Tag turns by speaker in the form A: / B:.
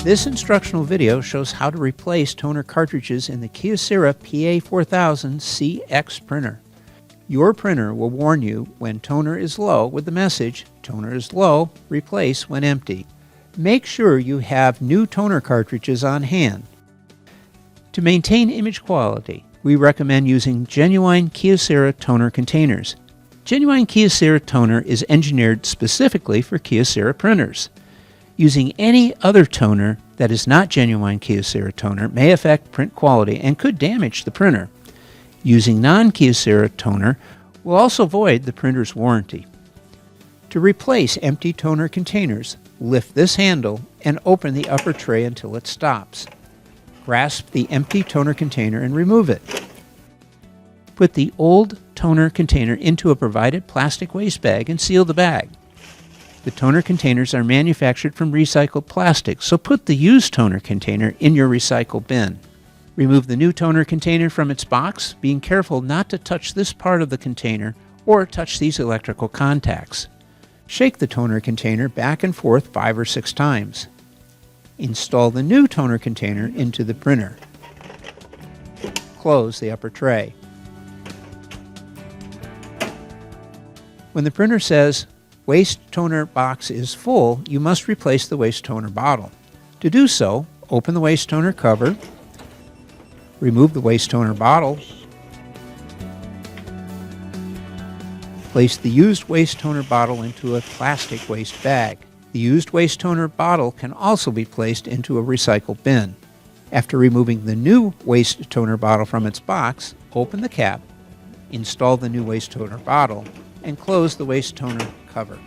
A: This instructional video shows how to replace toner cartridges in the Kyocera PA3500cx printer. Your printer will warn you when toner is low with the message, "Toner is low, replace when empty." Make sure you have new toner cartridges on hand. To maintain image quality, we recommend using genuine Kyocera toner containers. Genuine Kyocera toner is engineered specifically for Kyocera printers. Using any other toner that is not genuine Kyocera toner may affect print quality and could damage the printer. Using non-Kyocera toner will also void the printer's warranty. To replace empty toner containers, lift this handle and open the upper tray until it stops. Grasp the empty toner container and remove it. Put the old toner container into a provided plastic waste bag and seal the bag. The toner containers are manufactured from recycled plastic, so put the used toner container in your recycle bin. Remove the new toner container from its box, being careful not to touch this part of the container or touch these electrical contacts. Shake the toner container back and forth 5 or 6 times. Install the new toner container into the printer. Close the upper tray. When the printer says waste toner box is full, you must replace the waste toner bottle. To do so, open the waste toner cover, remove the waste toner bottle, place the used waste toner bottle into a plastic waste bag. The used waste toner bottle can also be placed into a recycle bin. After removing the new waste toner bottle from its box, open the cap, install the new waste toner bottle, and close the waste toner cover.